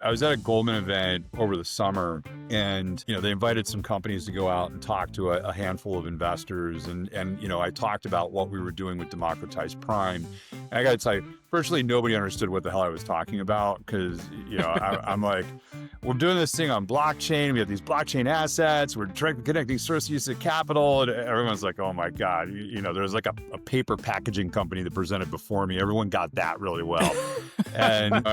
I was at a Goldman event over the summer, and they invited some companies to go out and talk to a handful of investors, and I talked about what we were doing with Democratized Prime. And I got to tell you, virtually nobody understood what the hell I was talking about, because I'm like, we're doing this thing on blockchain. We have these blockchain assets. We're connecting source use of capital, and everyone's like, oh my god, there's like a paper packaging company that presented before me. Everyone got that really well, and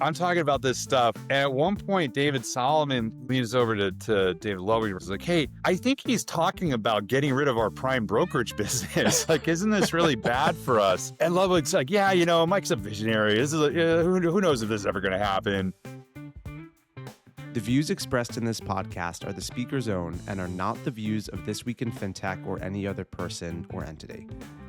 I'm talking about this stuff. And at one point, David Solomon leans over to David Lowy and was like, hey, I think he's talking about getting rid of our prime brokerage business. Like, isn't this really bad for us? And Lowy's like, yeah, Mike's a visionary. This is who knows if this is ever going to happen. The views expressed in this podcast are the speaker's own and are not the views of This Week in FinTech or any other person or entity.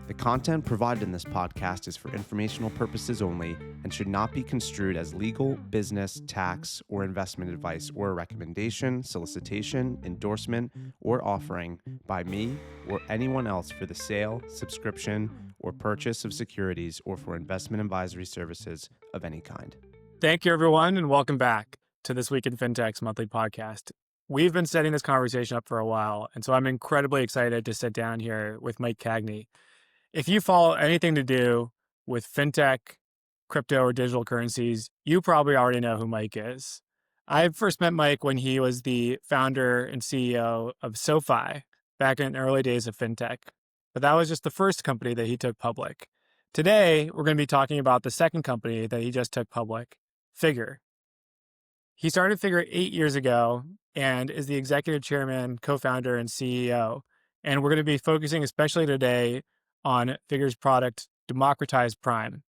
The content provided in this podcast is for informational purposes only and should not be construed as legal, business, tax, or investment advice or a recommendation, solicitation, endorsement, or offering by me or anyone else for the sale, subscription, or purchase of securities or for investment advisory services of any kind. Thank you, everyone, and welcome back to This Week in FinTech's monthly podcast. We've been setting this conversation up for a while, and so I'm incredibly excited to sit down here with Mike Cagney. If you follow anything to do with fintech, crypto, or digital currencies, you probably already know who Mike is. I first met Mike when he was the founder and CEO of SoFi back in the early days of fintech, but that was just the first company that he took public. Today, we're going to be talking about the second company that he just took public, Figure. He started Figure 8 years ago and is the executive chairman, co-founder, and CEO. And we're going to be focusing especially today on Figure's product, Democratized Prime.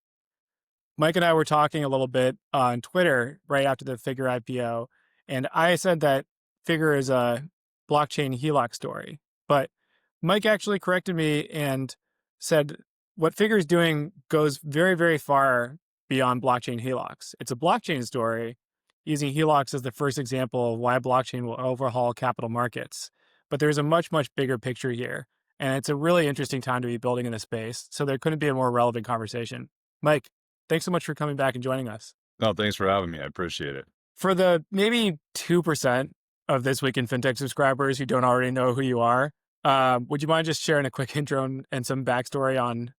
Mike and I were talking a little bit on Twitter right after the Figure IPO, and I said that Figure is a blockchain HELOC story. But Mike actually corrected me and said what Figure is doing goes very, very far beyond blockchain HELOCs. It's a blockchain story using HELOCs as the first example of why blockchain will overhaul capital markets. But there's a much, much bigger picture here. And it's a really interesting time to be building in this space. So there couldn't be a more relevant conversation. Mike, thanks so much for coming back and joining us. No, thanks for having me. I appreciate it. For the maybe 2% of This Week in FinTech subscribers who don't already know who you are, would you mind just sharing a quick intro and some backstory on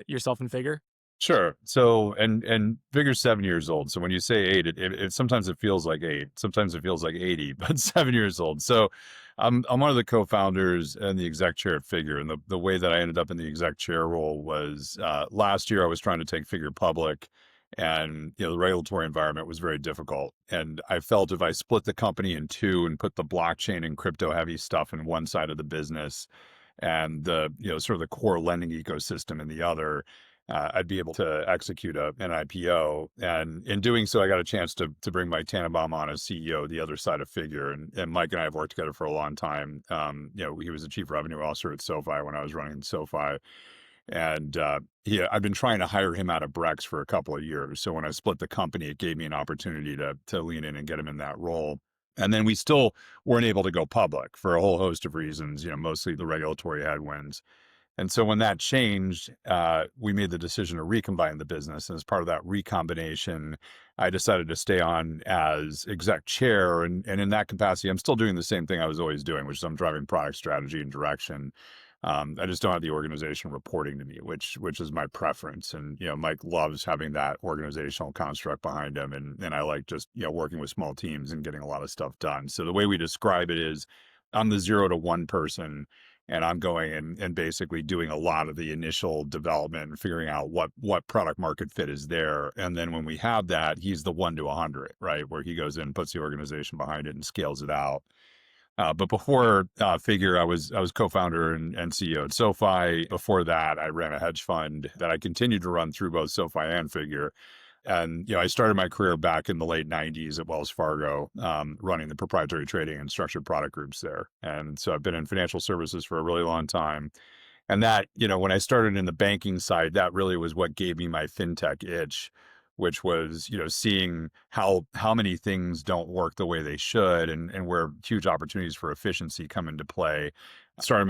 yourself and Figure? Sure. So, and Figure's 7 years old. So when you say 8, it sometimes it feels like 8, sometimes it feels like 80, but 7 years old. So I'm one of the co-founders and the exec chair at Figure. And the way that I ended up in the exec chair role was last year I was trying to take Figure public, and the regulatory environment was very difficult. And I felt if I split the company in two and put the blockchain and crypto heavy stuff in one side of the business and the sort of the core lending ecosystem in the other, I'd be able to execute an IPO. And in doing so, I got a chance to bring Mike Tannenbaum on as CEO, the other side of Figure. And Mike and I have worked together for a long time. He was the chief revenue officer at SoFi when I was running SoFi. And I've been trying to hire him out of Brex for a couple of years. So when I split the company, it gave me an opportunity to lean in and get him in that role. And then we still weren't able to go public for a whole host of reasons, mostly the regulatory headwinds. And so when that changed, we made the decision to recombine the business. And as part of that recombination, I decided to stay on as exec chair. And in that capacity, I'm still doing the same thing I was always doing, which is I'm driving product strategy and direction. I just don't have the organization reporting to me, which is my preference. And, Mike loves having that organizational construct behind him. And I like just, working with small teams and getting a lot of stuff done. So the way we describe it is I'm the 0 to 1 person. And I'm going and basically doing a lot of the initial development and figuring out what product market fit is there. And then when we have that, he's the 1 to 100, right? Where he goes in, puts the organization behind it and scales it out. But before Figure, I was co-founder and CEO at SoFi. Before that, I ran a hedge fund that I continued to run through both SoFi and Figure. And, I started my career back in the late 90s at Wells Fargo, running the proprietary trading and structured product groups there. And so I've been in financial services for a really long time. And that, when I started in the banking side, that really was what gave me my fintech itch, which was, seeing how many things don't work the way they should and where huge opportunities for efficiency come into play. Did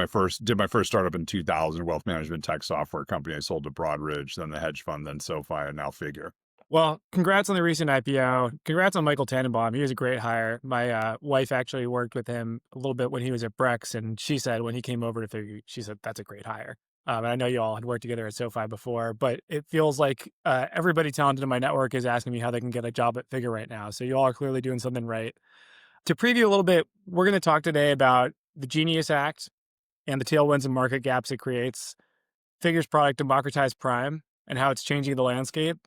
my first startup in 2000, wealth management tech software company. I sold to Broadridge, then the hedge fund, then SoFi, and now Figure. Well, congrats on the recent IPO. Congrats on Michael Tannenbaum. He was a great hire. My wife actually worked with him a little bit when he was at Brex, and she said when he came over to Figure, she said that's a great hire. And I know you all had worked together at SoFi before, but it feels like everybody talented in my network is asking me how they can get a job at Figure right now. So you all are clearly doing something right. To preview a little bit, we're going to talk today about the Genius Act and the tailwinds and market gaps it creates, Figure's product Democratized Prime, and how it's changing the landscape,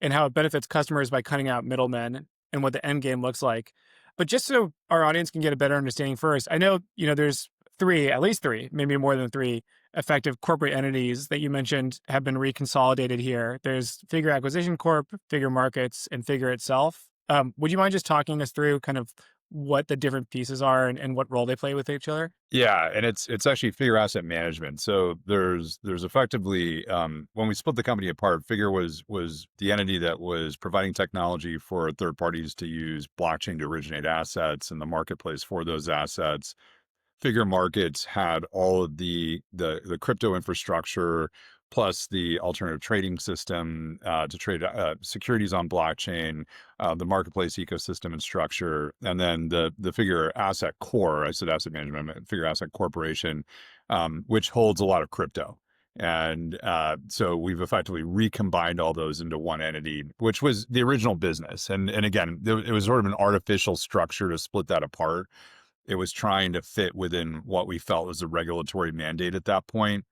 and how it benefits customers by cutting out middlemen and what the end game looks like. But just so our audience can get a better understanding first, I know, there's at least three, maybe more than three effective corporate entities that you mentioned have been reconsolidated here. There's Figure Acquisition Corp, Figure Markets, and Figure itself. Would you mind just talking us through kind of what the different pieces are and what role they play with each other? Yeah, and it's actually Figure Asset Management. So there's effectively when we split the company apart, Figure was the entity that was providing technology for third parties to use blockchain to originate assets and the marketplace for those assets. Figure Markets had all of the crypto infrastructure plus the alternative trading system to trade securities on blockchain, the marketplace ecosystem and structure, and then the Figure Asset Core, I said asset management, I meant Figure Asset Corporation, which holds a lot of crypto. And so we've effectively recombined all those into one entity, which was the original business. And again, it was sort of an artificial structure to split that apart. It was trying to fit within what we felt was a regulatory mandate at that point.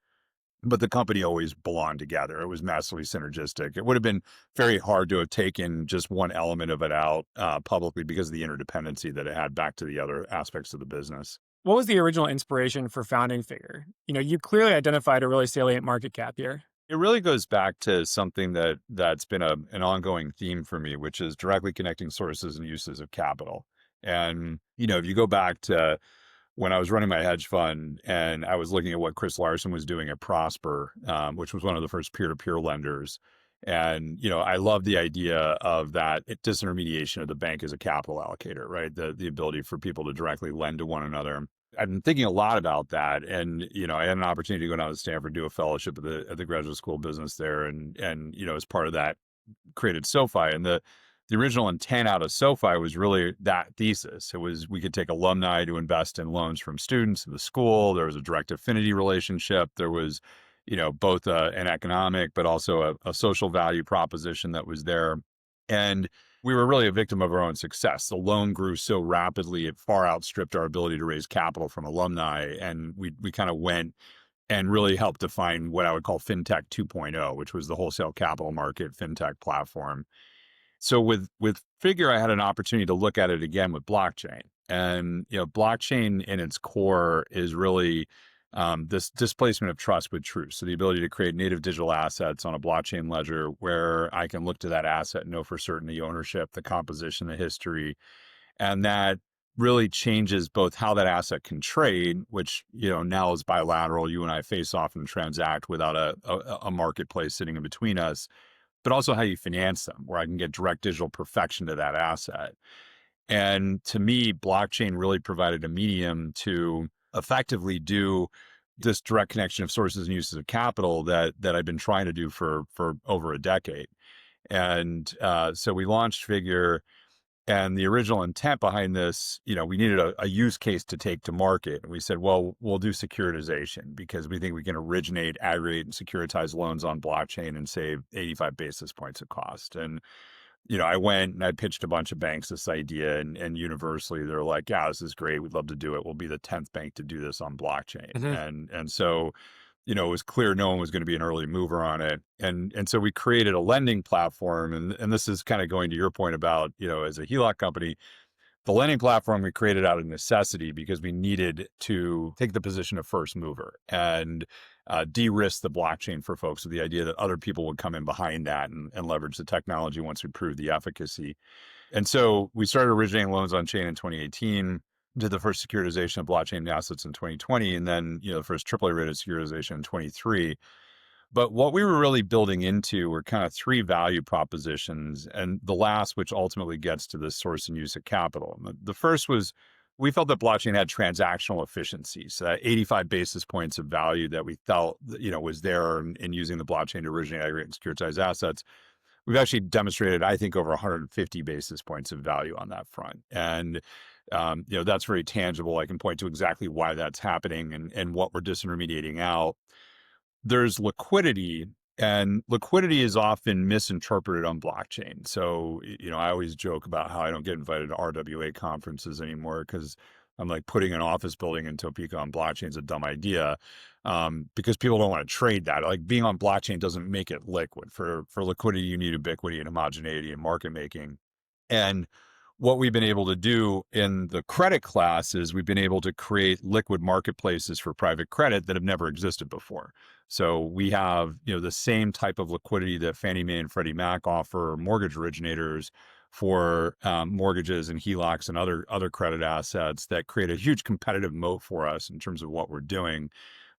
But the company always belonged together. It was massively synergistic. It would have been very hard to have taken just one element of it out publicly because of the interdependency that it had back to the other aspects of the business. What was the original inspiration for founding Figure? You clearly identified a really salient market cap here. It really goes back to something that's been an ongoing theme for me, which is directly connecting sources and uses of capital. And, if you go back to when I was running my hedge fund and I was looking at what Chris Larsen was doing at Prosper, which was one of the first peer-to-peer lenders. And, I love the idea of that disintermediation of the bank as a capital allocator, right? The ability for people to directly lend to one another. I've been thinking a lot about that. And, I had an opportunity to go down to Stanford, do a fellowship at the Graduate School of Business there. And, as part of that, created SoFi. And the original intent out of SoFi was really that thesis. It was we could take alumni to invest in loans from students in the school. There was a direct affinity relationship. There was, both an economic, but also a social value proposition that was there. And we were really a victim of our own success. The loan grew so rapidly, it far outstripped our ability to raise capital from alumni. And we kind of went and really helped define what I would call FinTech 2.0, which was the wholesale capital market FinTech platform. So with Figure, I had an opportunity to look at it again with blockchain. And, blockchain in its core is really this displacement of trust with truth. So the ability to create native digital assets on a blockchain ledger where I can look to that asset and know for certain the ownership, the composition, the history. And that really changes both how that asset can trade, which, now is bilateral. You and I face off and transact without a marketplace sitting in between us, but also how you finance them, where I can get direct digital perfection to that asset. And to me, blockchain really provided a medium to effectively do this direct connection of sources and uses of capital that I've been trying to do for over a decade. And so we launched Figure. And the original intent behind this, we needed a use case to take to market. And we said, well, we'll do securitization because we think we can originate, aggregate, and securitize loans on blockchain and save 85 basis points of cost. And, I went and I pitched a bunch of banks this idea and universally they're like, yeah, this is great. We'd love to do it. We'll be the 10th bank to do this on blockchain. Mm-hmm. And so, it was clear no one was going to be an early mover on it. And so we created a lending platform. And this is kind of going to your point about, as a HELOC company, the lending platform we created out of necessity because we needed to take the position of first mover and de-risk the blockchain for folks with the idea that other people would come in behind that and leverage the technology once we proved the efficacy. And so we started originating loans on chain in 2018. Did the first securitization of blockchain assets in 2020, and then, the first AAA rated securitization in 23. But what we were really building into were kind of three value propositions, and the last, which ultimately gets to this source and use of capital. The first was we felt that blockchain had transactional efficiencies, so that 85 basis points of value that we felt, was there in using the blockchain to originate, aggregate, and securitize assets we've actually demonstrated, I think, over 150 basis points of value on that front. And, that's very tangible. I can point to exactly why that's happening and what we're disintermediating out. There's liquidity, and liquidity is often misinterpreted on blockchain. So, I always joke about how I don't get invited to RWA conferences anymore because I'm like, putting an office building in Topeka on blockchain is a dumb idea, because people don't want to trade that. Like, being on blockchain doesn't make it liquid. For liquidity, you need ubiquity and homogeneity and market making. And what we've been able to do in the credit class is we've been able to create liquid marketplaces for private credit that have never existed before. So we have, the same type of liquidity that Fannie Mae and Freddie Mac offer mortgage originators for mortgages and HELOCs and other credit assets that create a huge competitive moat for us in terms of what we're doing,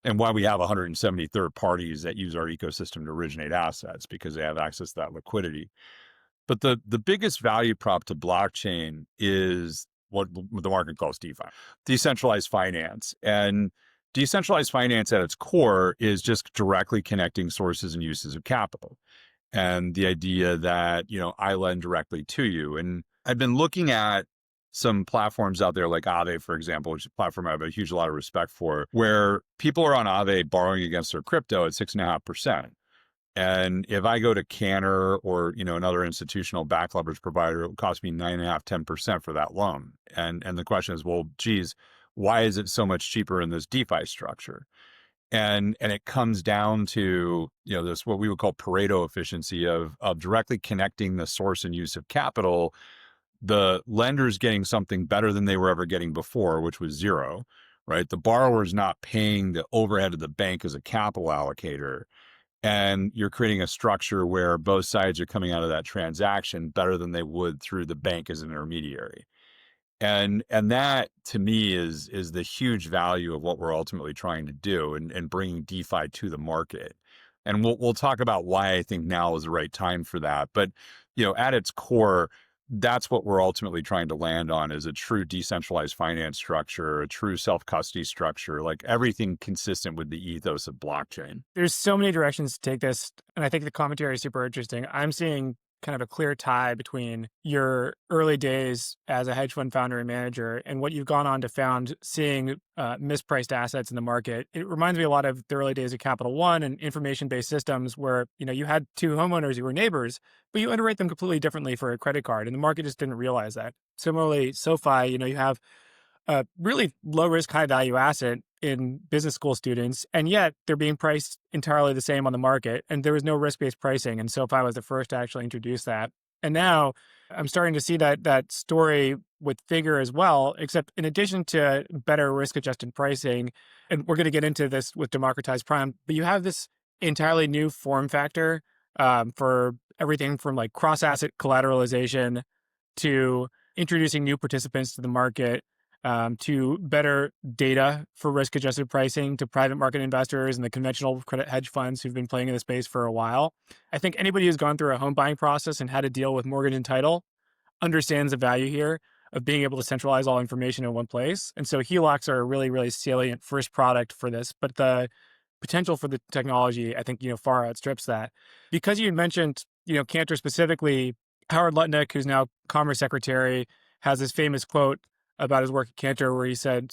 and why we have 170 third parties that use our ecosystem to originate assets, because they have access to that liquidity. But the biggest value prop to blockchain is what the market calls DeFi, decentralized finance. And decentralized finance at its core is just directly connecting sources and uses of capital. And the idea that, I lend directly to you. And I've been looking at some platforms out there like Aave, for example, which is a platform I have a lot of respect for, where people are on Aave borrowing against their crypto at 6.5%. And if I go to Cantor or, another institutional back leverage provider, it will cost me 9.5%, 10% for that loan. And the question is, well, geez, why is it so much cheaper in this DeFi structure? And it comes down to, this, what we would call Pareto efficiency of directly connecting the source and use of capital, the lenders getting something better than they were ever getting before, which was zero, right? The borrower's not paying the overhead of the bank as a capital allocator. And you're creating a structure where both sides are coming out of that transaction better than they would through the bank as an intermediary. And that, to me, is the huge value of what we're ultimately trying to do and bringing DeFi to the market. And we'll talk about why I think now is the right time for that. But, at its core, that's what we're ultimately trying to land on, is a true decentralized finance structure, a true self-custody structure, like everything consistent with the ethos of blockchain. There's so many directions to take this, and I think the commentary is super interesting. I'm seeing kind of a clear tie between your early days as a hedge fund founder and manager and what you've gone on to found, seeing mispriced assets in the market. It reminds me a lot of the early days of Capital One and information-based systems where, you had two homeowners who were neighbors, but you underwrite them completely differently for a credit card, and the market just didn't realize that. Similarly, SoFi, you have a really low risk, high value asset in business school students, and yet they're being priced entirely the same on the market. And there was no risk-based pricing. And SoFi was the first to actually introduce that. And now I'm starting to see that story with Figure as well, except in addition to better risk-adjusted pricing, and we're going to get into this with Democratized Prime, but you have this entirely new form factor for everything from like cross-asset collateralization to introducing new participants to the market, to better data for risk-adjusted pricing to private market investors and the conventional credit hedge funds who've been playing in the space for a while. I think anybody who's gone through a home buying process and had to deal with mortgage and title understands the value here of being able to centralize all information in one place. And so HELOCs are a really, really salient first product for this. But the potential for the technology, I think, far outstrips that. Because you mentioned, Cantor specifically, Howard Lutnick, who's now Commerce Secretary, has this famous quote about his work at Cantor where he said,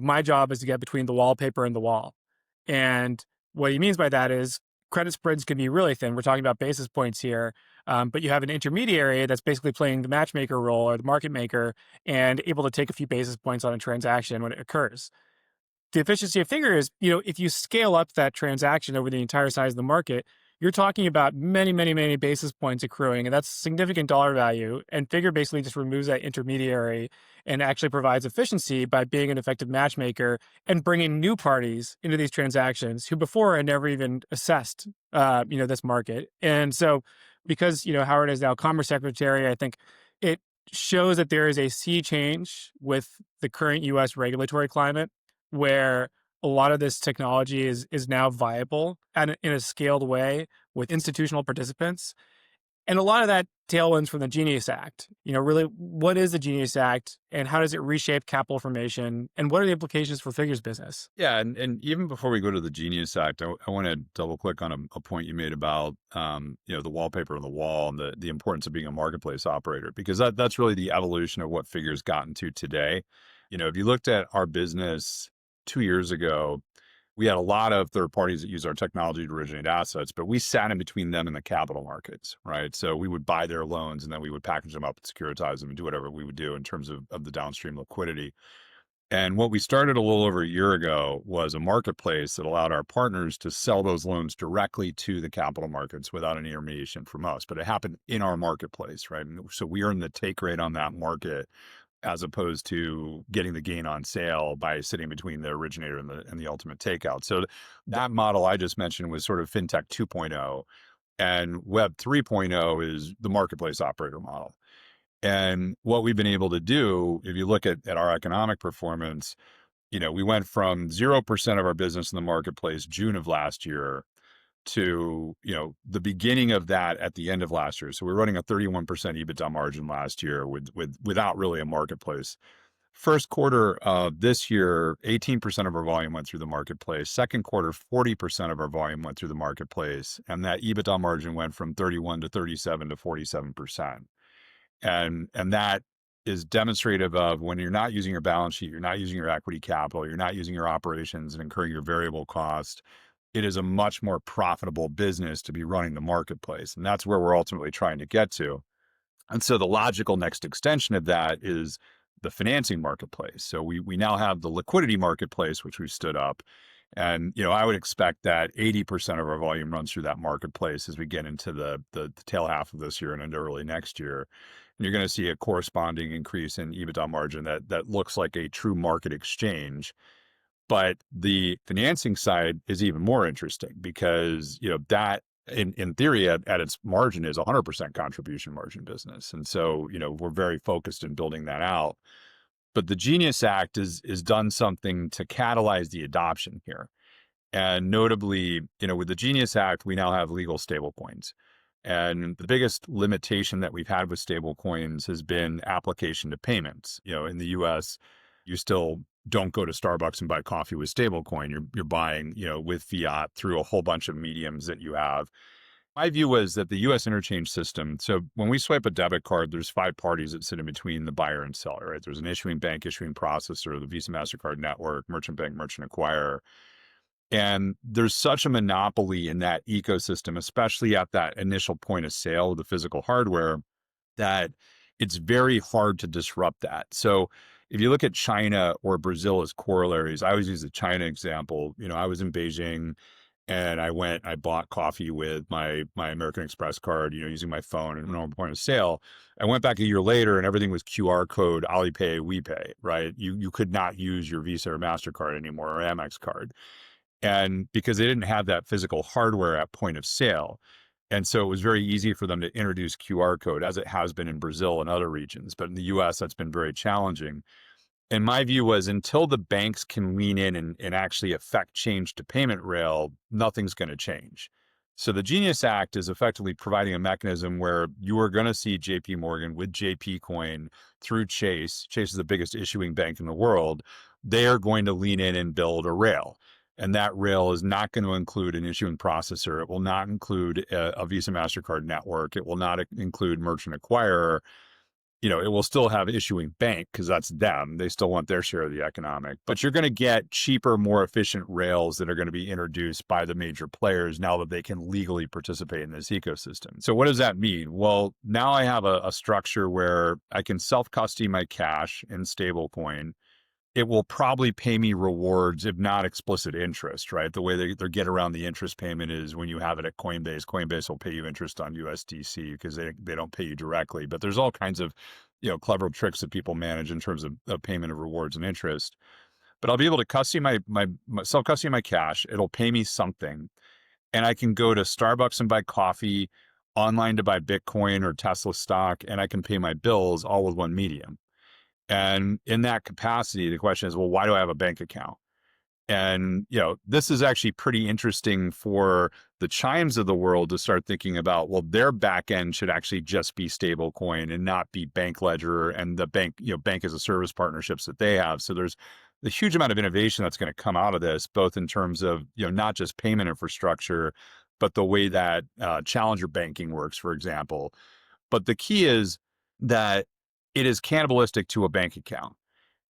my job is to get between the wallpaper and the wall. And what he means by that is credit spreads can be really thin. We're talking about basis points here, but you have an intermediary that's basically playing the matchmaker role or the market maker and able to take a few basis points on a transaction when it occurs. The efficiency of Figure is, if you scale up that transaction over the entire size of the market, you're talking about many, many, many basis points accruing, and that's significant dollar value. And Figure basically just removes that intermediary and actually provides efficiency by being an effective matchmaker and bringing new parties into these transactions who before had never even assessed, this market. And so because, Howard is now Commerce Secretary, I think it shows that there is a sea change with the current U.S. regulatory climate where a lot of this technology is now viable and in a scaled way with institutional participants. And a lot of that tailwinds from the Genius Act. Really, what is the Genius Act and how does it reshape capital formation? And what are the implications for Figure's business? Yeah, and even before we go to the Genius Act, I want to double click on a point you made about the wallpaper on the wall and the importance of being a marketplace operator, because that's really the evolution of what Figure's gotten to today. If you looked at our business 2 years ago, we had a lot of third parties that use our technology to originate assets, but we sat in between them and the capital markets, right? So we would buy their loans and then we would package them up and securitize them and do whatever we would do in terms of the downstream liquidity. And what we started a little over a year ago was a marketplace that allowed our partners to sell those loans directly to the capital markets without any intermediation from us. But it happened in our marketplace, right? And so we earn the take rate on that market as opposed to getting the gain on sale by sitting between the originator and the ultimate takeout. So that model I just mentioned was sort of FinTech 2.0, and Web 3.0 is the marketplace operator model. And what we've been able to do, if you look at our economic performance, we went from 0% of our business in the marketplace June of last year to, the beginning of that at the end of last year. So we're running a 31% EBITDA margin last year without really a marketplace. First quarter of this year, 18% of our volume went through the marketplace. Second quarter, 40% of our volume went through the marketplace. And that EBITDA margin went from 31 to 37 to 47%. And that is demonstrative of when you're not using your balance sheet, you're not using your equity capital, you're not using your operations and incurring your variable cost. It is a much more profitable business to be running the marketplace. And that's where we're ultimately trying to get to. And so the logical next extension of that is the financing marketplace. So we now have the liquidity marketplace, which we've stood up. And, I would expect that 80% of our volume runs through that marketplace as we get into the tail half of this year and into early next year. And you're going to see a corresponding increase in EBITDA margin that looks like a true market exchange. But the financing side is even more interesting because, that in theory at its margin is 100% contribution margin business. And so, we're very focused in building that out. But the Genius Act is done something to catalyze the adoption here. And notably, with the Genius Act, we now have legal stablecoins. And the biggest limitation that we've had with stablecoins has been application to payments. In the US, you still don't go to Starbucks and buy coffee with stablecoin. You're buying, with fiat through a whole bunch of mediums that you have. My view was that the U.S. interchange system, so when we swipe a debit card, there's 5 parties that sit in between the buyer and seller, right? There's an issuing bank, issuing processor, the Visa MasterCard network, merchant bank, merchant acquirer. And there's such a monopoly in that ecosystem, especially at that initial point of sale of the physical hardware, that it's very hard to disrupt that. So if you look at China or Brazil as corollaries, I always use the China example. I was in Beijing and I bought coffee with my American Express card, using my phone and normal point of sale. I went back a year later and everything was QR code, Alipay, WePay, right? You could not use your Visa or MasterCard anymore or Amex card. And because they didn't have that physical hardware at point of sale. And so it was very easy for them to introduce QR code as it has been in Brazil and other regions. But in the US, that's been very challenging. And my view was until the banks can lean in and actually affect change to payment rail, nothing's going to change. So the Genius Act is effectively providing a mechanism where you are going to see JP Morgan with JP Coin through Chase. Chase is the biggest issuing bank in the world. They are going to lean in and build a rail. And that rail is not going to include an issuing processor. It will not include a Visa MasterCard network. It will not include merchant acquirer. It will still have issuing bank because that's them. They still want their share of the economic. But you're going to get cheaper, more efficient rails that are going to be introduced by the major players now that they can legally participate in this ecosystem. So what does that mean? Well, now I have a structure where I can self-custody my cash in stablecoin. It will probably pay me rewards, if not explicit interest, right? The way they get around the interest payment is when you have it at Coinbase. Coinbase will pay you interest on USDC because they don't pay you directly. But there's all kinds of, clever tricks that people manage in terms of payment of rewards and interest. But I'll be able to custody my self-custody my cash. It'll pay me something. And I can go to Starbucks and buy coffee, online to buy Bitcoin or Tesla stock, and I can pay my bills all with one medium. And in that capacity, the question is, well, why do I have a bank account? And, this is actually pretty interesting for the Chimes of the world to start thinking about, well, their back end should actually just be stablecoin and not be bank ledger and the bank, bank as a service partnerships that they have. So there's the huge amount of innovation that's going to come out of this, both in terms of, not just payment infrastructure, but the way that challenger banking works, for example. But the key is that it is cannibalistic to a bank account.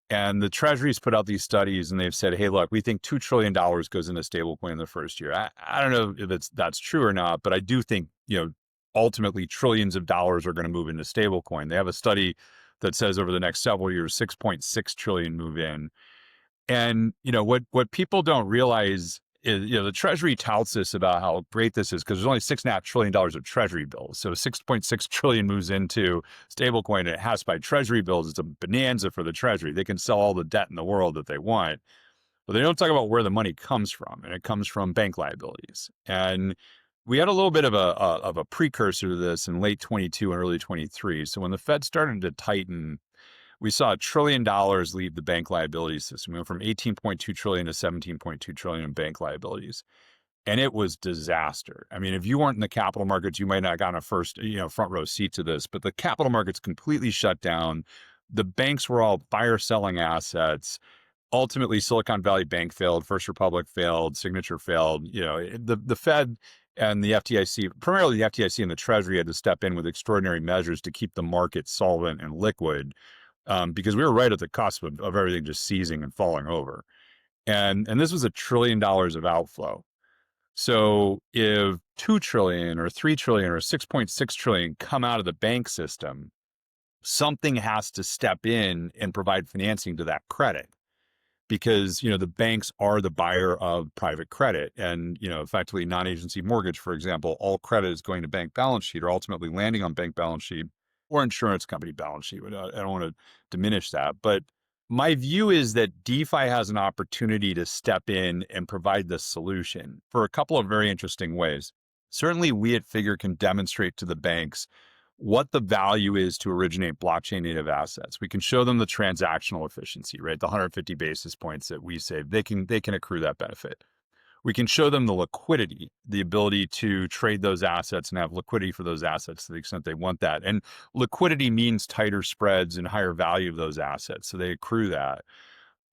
And the Treasury's put out these studies and they've said, hey, look, we think $2 trillion goes into stablecoin in the first year. I don't know if that's true or not, but I do think, ultimately trillions of dollars are going to move into stablecoin. They have a study that says over the next several years, 6.6 trillion move in. And, what people don't realize is, the Treasury touts this about how great this is because there's only $6.5 trillion of Treasury bills. So 6.6 trillion moves into stablecoin and it has to buy Treasury bills. It's a bonanza for the Treasury. They can sell all the debt in the world that they want, but they don't talk about where the money comes from. And it comes from bank liabilities. And we had a little bit of a precursor to this in late 22 and early 23. So when the Fed started to tighten, we saw $1 trillion leave the bank liability system. We went from 18.2 trillion to 17.2 trillion in bank liabilities. And it was disaster. I mean, if you weren't in the capital markets, you might not have gotten a front row seat to this, but the capital markets completely shut down. The banks were all buyer selling assets. Ultimately, Silicon Valley Bank failed, First Republic failed, Signature failed. The Fed and the FDIC, primarily the FDIC and the Treasury, had to step in with extraordinary measures to keep the market solvent and liquid. Because we were right at the cusp of everything just seizing and falling over. And this was $1 trillion of outflow. So if 2 trillion or 3 trillion or 6.6 trillion come out of the bank system, something has to step in and provide financing to that credit. Because, the banks are the buyer of private credit and, effectively non-agency mortgage, for example, all credit is going to bank balance sheet or ultimately landing on bank balance sheet or insurance company balance sheet. I don't want to diminish that. But my view is that DeFi has an opportunity to step in and provide the solution for a couple of very interesting ways. Certainly, we at Figure can demonstrate to the banks what the value is to originate blockchain native assets. We can show them the transactional efficiency, right? The 150 basis points that we save, they can accrue that benefit. We can show them the liquidity, the ability to trade those assets and have liquidity for those assets to the extent they want that. And liquidity means tighter spreads and higher value of those assets. So they accrue that.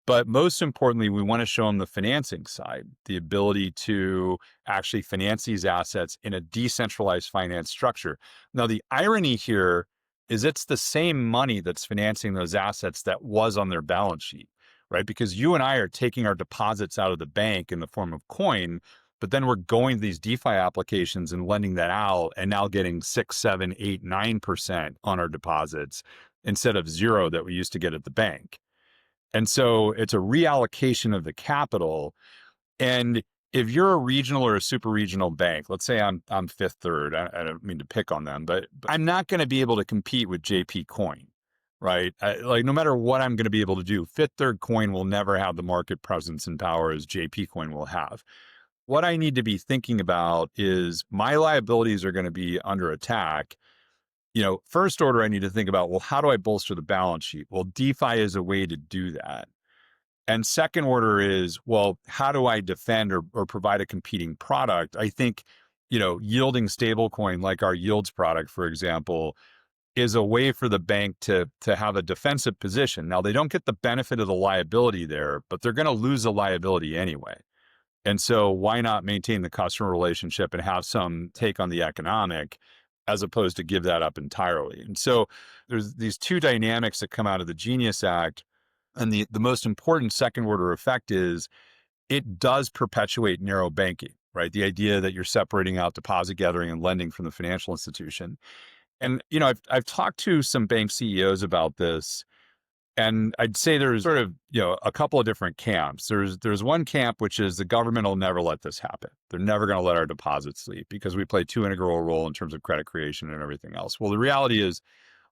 But most importantly, we want to show them the financing side, the ability to actually finance these assets in a decentralized finance structure. Now, the irony here is it's the same money that's financing those assets that was on their balance sheet, right? Because you and I are taking our deposits out of the bank in the form of coin, but then we're going to these DeFi applications and lending that out and now getting 6, 7, 8, 9% on our deposits instead of 0 that we used to get at the bank. And so it's a reallocation of the capital. And if you're a regional or a super regional bank, let's say I'm Fifth Third, I don't mean to pick on them, but I'm not going to be able to compete with JP Coin, right? No matter what I'm going to be able to do, Fifth Third Coin will never have the market presence and power as JP Coin will have. What I need to be thinking about is my liabilities are going to be under attack. First order, I need to think about, well, how do I bolster the balance sheet? Well, DeFi is a way to do that. And second order is, well, how do I defend or provide a competing product? I think, yielding stablecoin like our yields product, for example, is a way for the bank to have a defensive position. Now, they don't get the benefit of the liability there, but they're going to lose the liability anyway. And so why not maintain the customer relationship and have some take on the economic as opposed to give that up entirely? And so there's these two dynamics that come out of the Genius Act. And the most important second order effect is it does perpetuate narrow banking, right? The idea that you're separating out deposit gathering and lending from the financial institution. And, I've talked to some bank CEOs about this, and I'd say there's sort of, a couple of different camps. There's one camp, which is the government will never let this happen. They're never going to let our deposits leave because we play too integral a role in terms of credit creation and everything else. Well, the reality is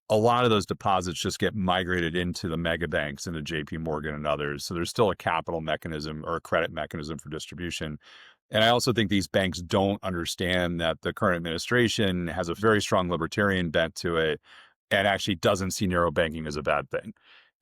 a lot of those deposits just get migrated into the mega banks, into JP Morgan and others. So there's still a capital mechanism or a credit mechanism for distribution. And I also think these banks don't understand that the current administration has a very strong libertarian bent to it and actually doesn't see narrow banking as a bad thing.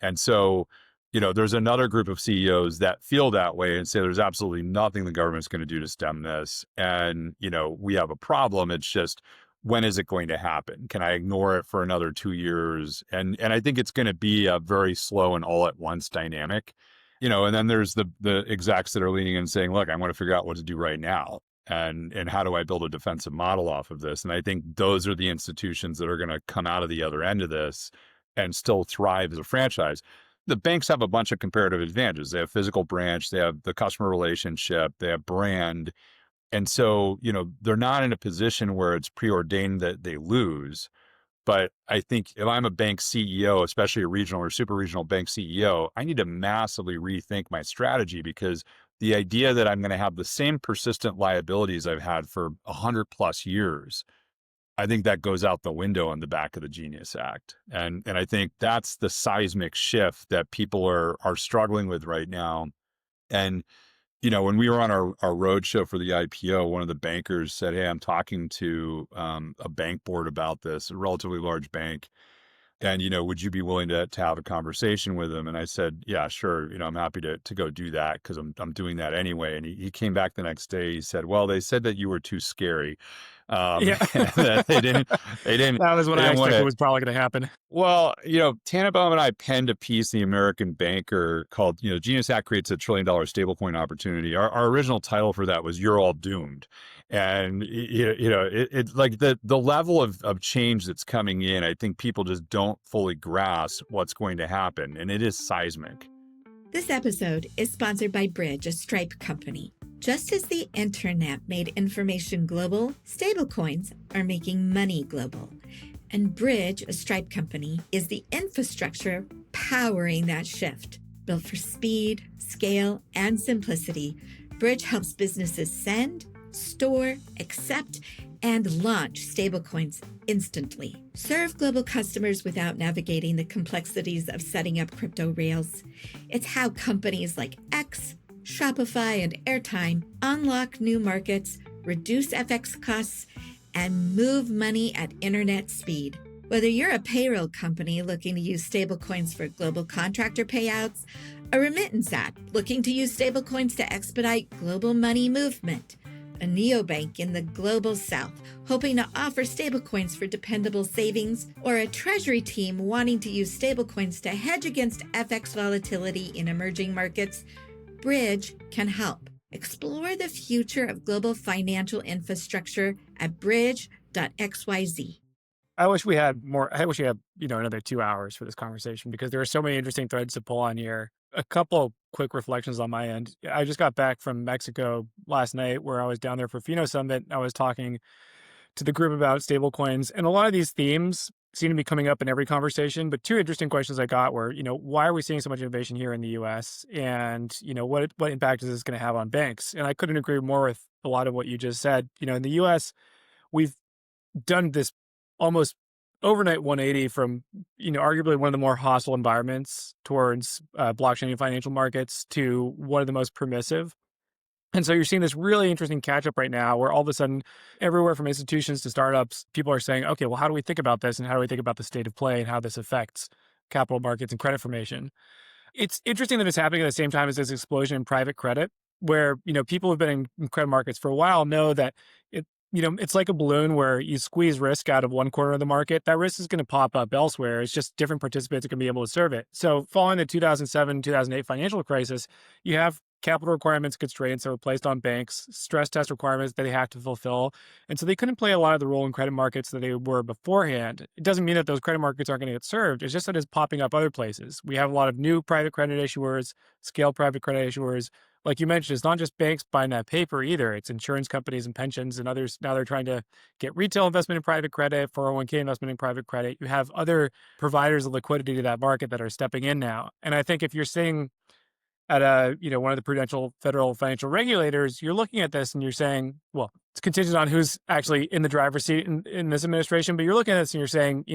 And so there's another group of CEOs that feel that way and say there's absolutely nothing the government's going to do to stem this. And, we have a problem. It's just, when is it going to happen? Can I ignore it for another 2 years? And I think it's going to be a very slow and all at once dynamic, and then there's the execs that are leaning in and saying, look, I want to figure out what to do right now. And how do I build a defensive model off of this? And I think those are the institutions that are going to come out of the other end of this and still thrive as a franchise. The banks have a bunch of comparative advantages. They have physical branch, they have the customer relationship, they have brand. And so, they're not in a position where it's preordained that they lose. But I think if I'm a bank CEO, especially a regional or super regional bank CEO, I need to massively rethink my strategy, because the idea that I'm going to have the same persistent liabilities I've had for 100 plus years, I think that goes out the window on the back of the Genius Act. And I think that's the seismic shift that people are struggling with right now. And, when we were on our roadshow for the IPO, one of the bankers said, hey, I'm talking to a bank board about this, a relatively large bank. And, would you be willing to have a conversation with them? And I said, yeah, sure. I'm happy to go do that, because I'm doing that anyway. And he came back the next day. He said, well, they said that you were too scary. Yeah. That they didn't. That was what I expected was probably going to happen. Well, Tannenbaum and I penned a piece in the American Banker called, Genius Act creates $1 trillion stablecoin opportunity. Our original title for that was "You're All Doomed," and it's like the level of change that's coming in. I think people just don't fully grasp what's going to happen, and it is seismic. This episode is sponsored by Bridge, a Stripe company. Just as the internet made information global, stablecoins are making money global. And Bridge, a Stripe company, is the infrastructure powering that shift. Built for speed, scale, and simplicity, Bridge helps businesses send, store, accept, and launch stablecoins instantly. Serve global customers without navigating the complexities of setting up crypto rails. It's how companies like X, Shopify, and Airtime unlock new markets, reduce FX costs, and move money at internet speed. Whether you're a payroll company looking to use stablecoins for global contractor payouts, a remittance app looking to use stablecoins to expedite global money movement, a neobank in the global south hoping to offer stablecoins for dependable savings, or a treasury team wanting to use stablecoins to hedge against FX volatility in emerging markets, Bridge can help. Explore the future of global financial infrastructure at bridge.xyz. I wish we had more. I wish we had, another 2 hours for this conversation, because there are so many interesting threads to pull on here. A couple quick reflections on my end. I just got back from Mexico last night, where I was down there for Fino Summit. I was talking to the group about stablecoins, and a lot of these themes seem to be coming up in every conversation. But two interesting questions I got were, why are we seeing so much innovation here in the U.S.? And, what impact is this going to have on banks? And I couldn't agree more with a lot of what you just said. In the U.S., we've done this almost overnight 180 from, arguably one of the more hostile environments towards blockchain and financial markets to one of the most permissive. And so you're seeing this really interesting catch up right now, where all of a sudden, everywhere from institutions to startups, people are saying, okay, well, how do we think about this? And how do we think about the state of play and how this affects capital markets and credit formation? It's interesting that it's happening at the same time as this explosion in private credit, where, people who've been in credit markets for a while know that it's like a balloon where you squeeze risk out of one corner of the market. That risk is going to pop up elsewhere. It's just different participants are going to be able to serve it. So following the 2007, 2008 financial crisis, you have capital requirements, constraints that were placed on banks, stress test requirements that they have to fulfill. And so they couldn't play a lot of the role in credit markets that they were beforehand. It doesn't mean that those credit markets aren't going to get served. It's just that it's popping up other places. We have a lot of new private credit issuers, scale private credit issuers. Like you mentioned, it's not just banks buying that paper either. It's insurance companies and pensions and others. Now they're trying to get retail investment in private credit, 401k investment in private credit. You have other providers of liquidity to that market that are stepping in now. And I think if you're seeing at one of the prudential federal financial regulators, you're looking at this and you're saying, well, it's contingent on who's actually in the driver's seat in this administration, but you're looking at this and you're saying,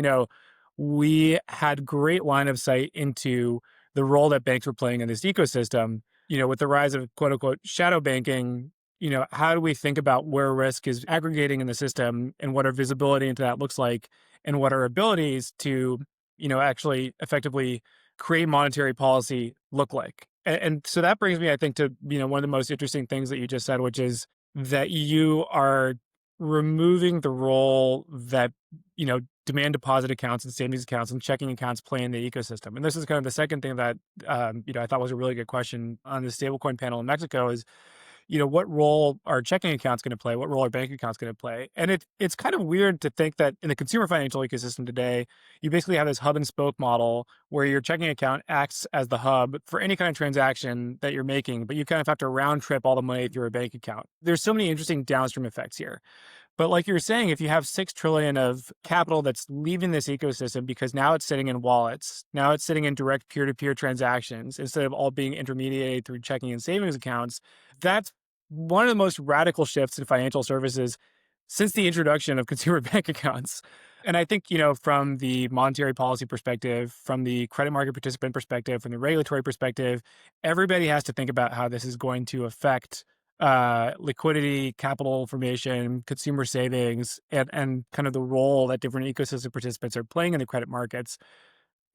we had great line of sight into the role that banks were playing in this ecosystem. With the rise of quote unquote shadow banking, how do we think about where risk is aggregating in the system and what our visibility into that looks like, and what our abilities to, actually effectively create monetary policy look like? And so that brings me, I think, to, one of the most interesting things that you just said, which is that you are removing the role that, demand deposit accounts and savings accounts and checking accounts play in the ecosystem. And this is kind of the second thing that, I thought was a really good question on the stablecoin panel in Mexico is, what role are checking accounts going to play? What role are bank accounts going to play? And it's kind of weird to think that in the consumer financial ecosystem today, you basically have this hub and spoke model where your checking account acts as the hub for any kind of transaction that you're making, but you kind of have to round trip all the money through a bank account. There's so many interesting downstream effects here. But like you were saying, if you have 6 trillion of capital that's leaving this ecosystem because now it's sitting in wallets, now it's sitting in direct peer-to-peer transactions instead of all being intermediated through checking and savings accounts, that's one of the most radical shifts in financial services since the introduction of consumer bank accounts. And I think, from the monetary policy perspective, from the credit market participant perspective, from the regulatory perspective, everybody has to think about how this is going to affect liquidity, capital formation, consumer savings, and kind of the role that different ecosystem participants are playing in the credit markets.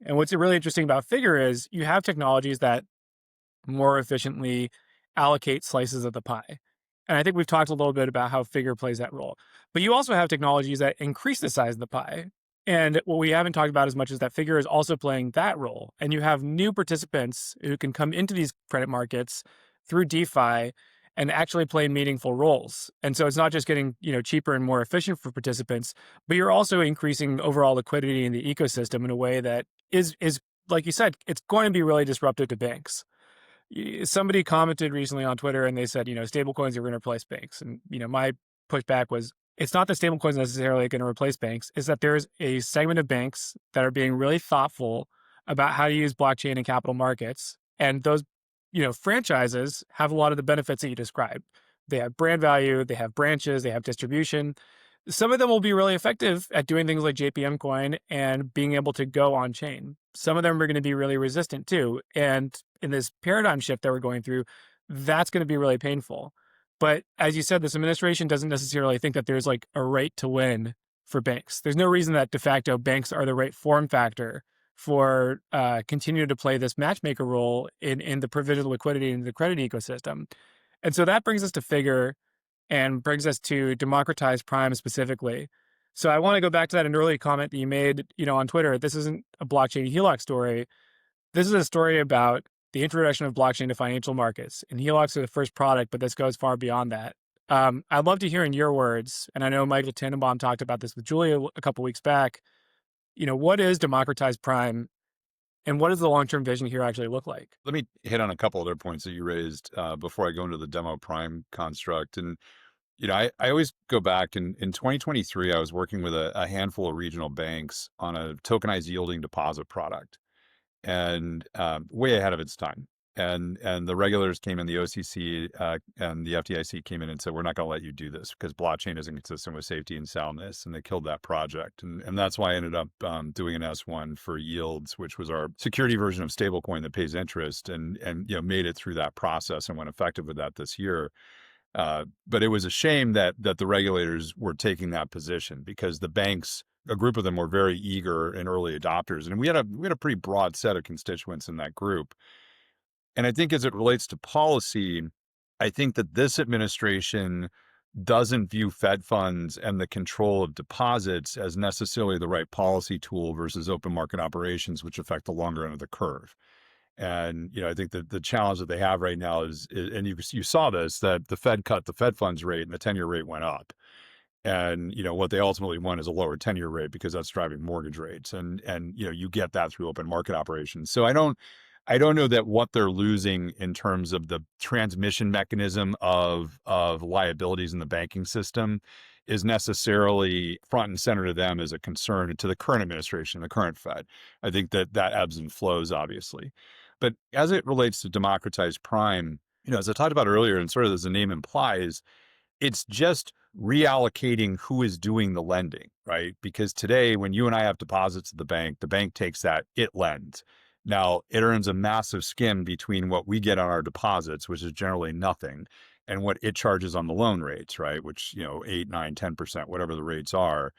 And what's really interesting about Figure is you have technologies that more efficiently allocate slices of the pie. And I think we've talked a little bit about how Figure plays that role. But you also have technologies that increase the size of the pie. And what we haven't talked about as much is that Figure is also playing that role. And you have new participants who can come into these credit markets through DeFi and actually play meaningful roles. And so it's not just getting, cheaper and more efficient for participants, but you're also increasing overall liquidity in the ecosystem in a way that is like you said, it's going to be really disruptive to banks. Somebody commented recently on Twitter and they said, stablecoins are going to replace banks. And, my pushback was, it's not that stablecoins necessarily going to replace banks. It's that there's a segment of banks that are being really thoughtful about how to use blockchain and capital markets. And those franchises have a lot of the benefits that you described. They have brand value, they have branches, they have distribution. Some of them will be really effective at doing things like JPM coin and being able to go on chain. Some of them are going to be really resistant too. And in this paradigm shift that we're going through, that's going to be really painful. But as you said, this administration doesn't necessarily think that there's like a right to win for banks. There's no reason that de facto banks are the right form factor for continue to play this matchmaker role in the provision of liquidity in the credit ecosystem. And so that brings us to Figure and brings us to Democratized Prime specifically. So I want to go back to that an early comment that you made, on Twitter. This isn't a blockchain HELOC story. This is a story about the introduction of blockchain to financial markets. And HELOCs are the first product, but this goes far beyond that. I'd love to hear in your words, and I know Michael Tannenbaum talked about this with Julia a couple weeks back, what is Democratized Prime and what does the long-term vision here actually look like? Let me hit on a couple other points that you raised before I go into the demo prime construct. And, I always go back in 2023, I was working with a handful of regional banks on a tokenized yielding deposit product and way ahead of its time. And the regulators came in, the OCC and the FDIC came in and said, we're not going to let you do this because blockchain isn't consistent with safety and soundness. And they killed that project. And that's why I ended up doing an S1 for Yields, which was our security version of stablecoin that pays interest and made it through that process and went effective with that this year. But it was a shame that the regulators were taking that position because the banks, a group of them were very eager and early adopters. And we had a pretty broad set of constituents in that group. And I think as it relates to policy, I think that this administration doesn't view Fed funds and the control of deposits as necessarily the right policy tool versus open market operations, which affect the longer end of the curve. And, I think that the challenge that they have right now is and you saw this, that the Fed cut the Fed funds rate and the 10-year rate went up. And, what they ultimately want is a lower 10-year rate because that's driving mortgage rates. And you get that through open market operations. So I don't know that what they're losing in terms of the transmission mechanism of liabilities in the banking system is necessarily front and center to them as a concern to the current administration, the current Fed. I think that ebbs and flows, obviously. But as it relates to Democratized Prime, as I talked about earlier, and sort of as the name implies, it's just reallocating who is doing the lending, right? Because today, when you and I have deposits at the bank takes that, it lends. Now, it earns a massive skim between what we get on our deposits, which is generally nothing, and what it charges on the loan rates, right? Which, 8, 9, 10%, whatever the rates are.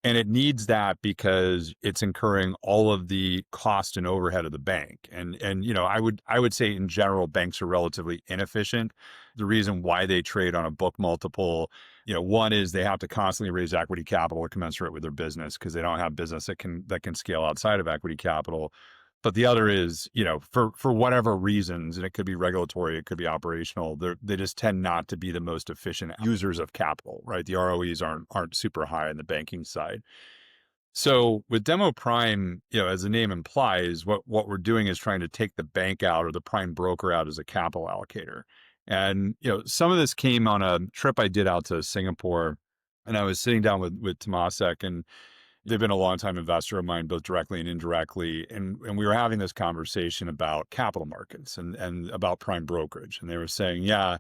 And it needs that because it's incurring all of the cost and overhead of the bank. And I would say in general, banks are relatively inefficient. The reason why they trade on a book multiple, one is they have to constantly raise equity capital commensurate with their business because they don't have business that can scale outside of equity capital. But the other is, for whatever reasons, and it could be regulatory, it could be operational, they just tend not to be the most efficient users of capital, right? The ROEs aren't super high on the banking side. So with Demo Prime, as the name implies, what we're doing is trying to take the bank out or the prime broker out as a capital allocator. And, some of this came on a trip I did out to Singapore, and I was sitting down with Tomasek, and they've been a longtime investor of mine, both directly and indirectly. And we were having this conversation about capital markets and about prime brokerage. And they were saying, yeah,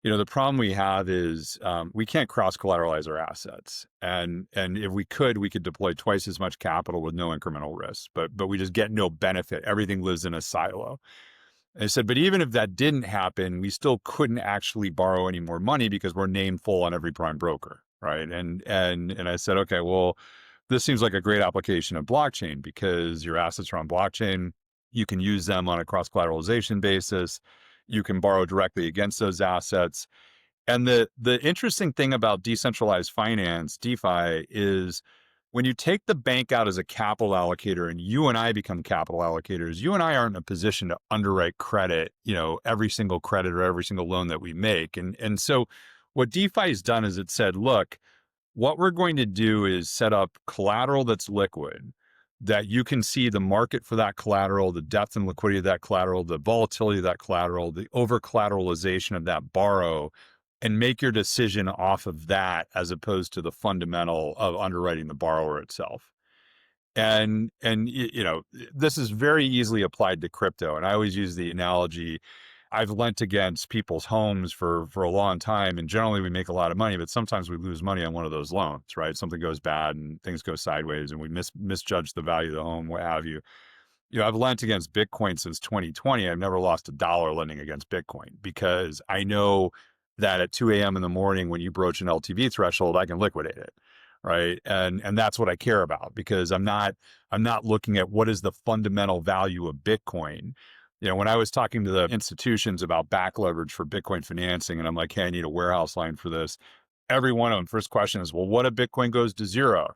the problem we have is we can't cross-collateralize our assets. And if we could deploy twice as much capital with no incremental risk, but we just get no benefit. Everything lives in a silo. And I said, but even if that didn't happen, we still couldn't actually borrow any more money because we're named full on every prime broker, right? And I said, okay, well, this seems like a great application of blockchain because your assets are on blockchain. You can use them on a cross-collateralization basis. You can borrow directly against those assets. And the interesting thing about decentralized finance, DeFi, is when you take the bank out as a capital allocator and you and I become capital allocators, you and I aren't in a position to underwrite credit, every single credit or every single loan that we make. And so what DeFi has done is it said, look, what we're going to do is set up collateral that's liquid, that you can see the market for that collateral, the depth and liquidity of that collateral, the volatility of that collateral, the over collateralization of that borrow, and make your decision off of that as opposed to the fundamental of underwriting the borrower itself. And this is very easily applied to crypto. And I always use the analogy, I've lent against people's homes for a long time, and generally we make a lot of money, but sometimes we lose money on one of those loans, right? Something goes bad and things go sideways and we misjudge the value of the home, what have you. I've lent against Bitcoin since 2020. I've never lost $1 lending against Bitcoin because I know that at 2 a.m. in the morning when you broach an LTV threshold, I can liquidate it, right? And that's what I care about because I'm not looking at what is the fundamental value of Bitcoin. When I was talking to the institutions about back leverage for Bitcoin financing, and I'm like, hey, I need a warehouse line for this. Every one of them, first question is, well, what if Bitcoin goes to zero?